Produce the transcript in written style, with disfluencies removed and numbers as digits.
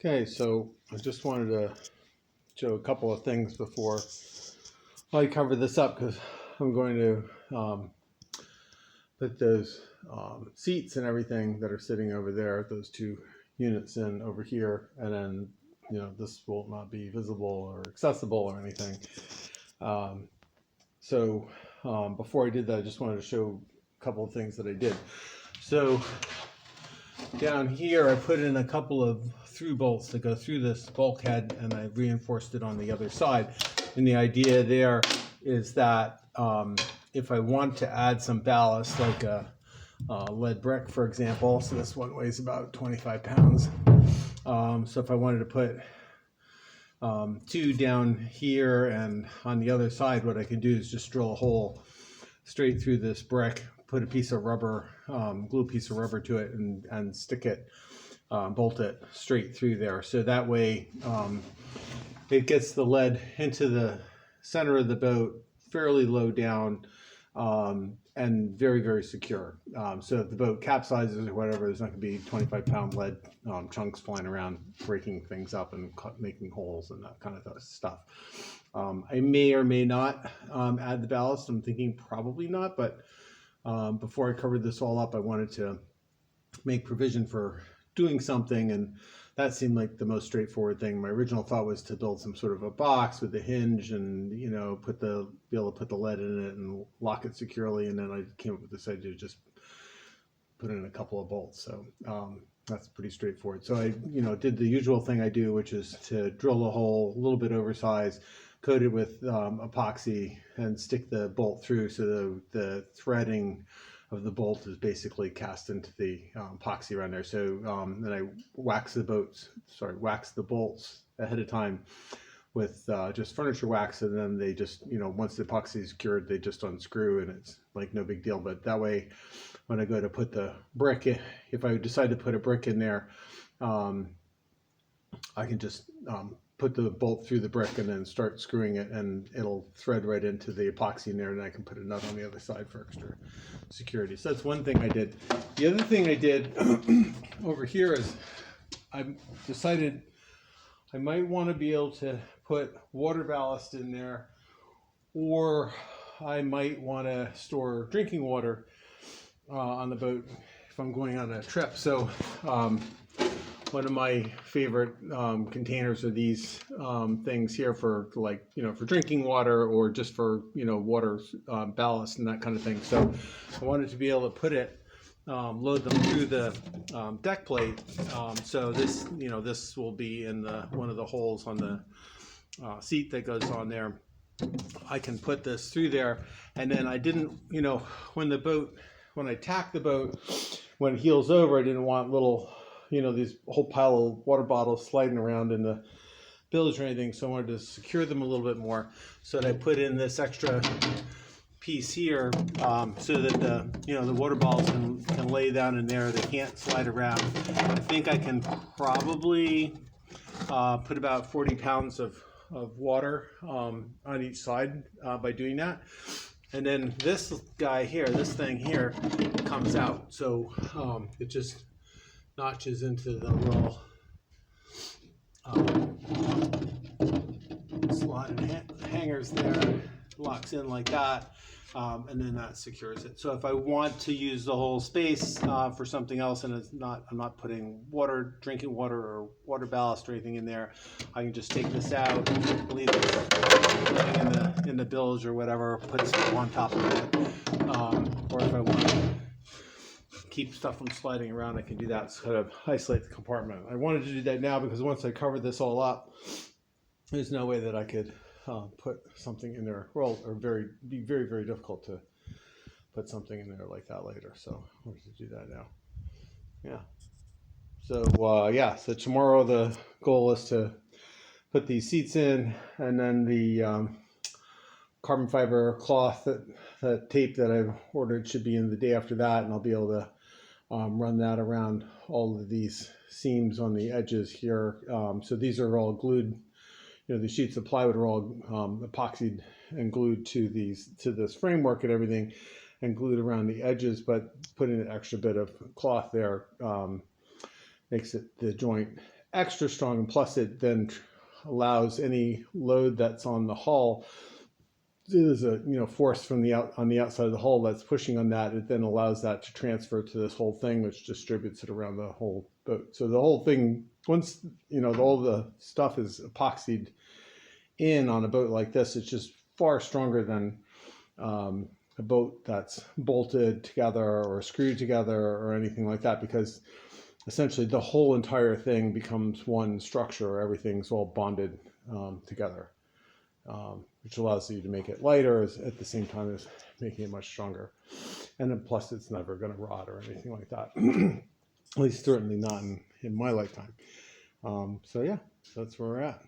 Okay, so I just wanted to show a couple of things before I cover this up, because I'm going to put those seats and everything that are sitting over there, those two units in over here, and then this will not be visible or accessible or anything. Before I did that, I just wanted to show a couple of things that I did. So down here I put in a couple of through bolts that go through this bulkhead, and I reinforced it on the other side. And the idea there is that if I want to add some ballast, like a lead brick, for example, so this one weighs about 25 pounds. So if I wanted to put two down here and on the other side, what I can do is just drill a hole straight through this brick, put a piece of rubber, glue piece of rubber to it, and stick it, bolt it straight through there. So that way it gets the lead into the center of the boat fairly low down, and very, very secure. So if the boat capsizes or whatever, there's not going to be 25-pound lead chunks flying around, breaking things up and making holes and that kind of stuff. I may or may not add the ballast. I'm thinking probably not, but before I covered this all up, I wanted to make provision for doing something, and that seemed like the most straightforward thing. My original thought was to build some sort of a box with a hinge and be able to put the lead in it and lock it securely, and then I came up with this idea to just put in a couple of bolts. So that's pretty straightforward. So I did the usual thing I do, which is to drill a hole a little bit oversized, coat it with epoxy, and stick the bolt through, so the threading of the bolt is basically cast into the epoxy around there. So then I wax the bolts ahead of time with just furniture wax, and then they just, once the epoxy is cured, they just unscrew, and it's like no big deal. But that way, when I go to put the brick in, if I decide to put a brick in there, I can just put the bolt through the brick and then start screwing it, and it'll thread right into the epoxy in there, and I can put a nut on the other side for extra security. So that's one thing I did. The other thing I did over here is I decided I might want to be able to put water ballast in there, or I might want to store drinking water on the boat if I'm going on a trip. So one of my favorite containers are these things here for for drinking water, or just for water ballast and that kind of thing. So I wanted to be able to put it, load them through the deck plate. So this this will be in one of the holes on the seat that goes on there. I can put this through there, and then I didn't, when I tack the boat, when it heels over, I didn't want little these whole pile of water bottles sliding around in the bilge or anything. So I wanted to secure them a little bit more. So I put in this extra piece here, so that the water bottles can lay down in there. They can't slide around. I think I can probably put about 40 pounds of water on each side by doing that. And then this guy here, this thing here, comes out. So it just notches into the little slot and hangers there, locks in like that, and then that secures it. So if I want to use the whole space for something else, and I'm not putting drinking water or water ballast or anything in there, I can just take this out, leave it in the bilge or whatever, put stuff on top of it, or if I want to keep stuff from sliding around, I can do that to kind of isolate the compartment. I wanted to do that now because once I covered this all up, there's no way that I could put something in there, or be very, very difficult to put something in there like that later. So I'm going to do that now. Yeah. So so tomorrow the goal is to put these seats in, and then the carbon fiber cloth, that tape that I've ordered, should be in the day after that, and I'll be able to run that around all of these seams on the edges here. So these are all glued, the sheets of plywood are all epoxied and glued to this framework and everything, and glued around the edges, but putting an extra bit of cloth there makes the joint extra strong, and plus it then allows any load that's on the hull. There's a force from on the outside of the hull that's pushing on that. It then allows that to transfer to this whole thing, which distributes it around the whole boat. So the whole thing, once all the stuff is epoxied in on a boat like this, it's just far stronger than a boat that's bolted together or screwed together or anything like that, because essentially the whole entire thing becomes one structure. Everything's all bonded together, which allows you to make it lighter at the same time as making it much stronger. And then plus it's never going to rot or anything like that. At least certainly not in my lifetime. So yeah, that's where we're at.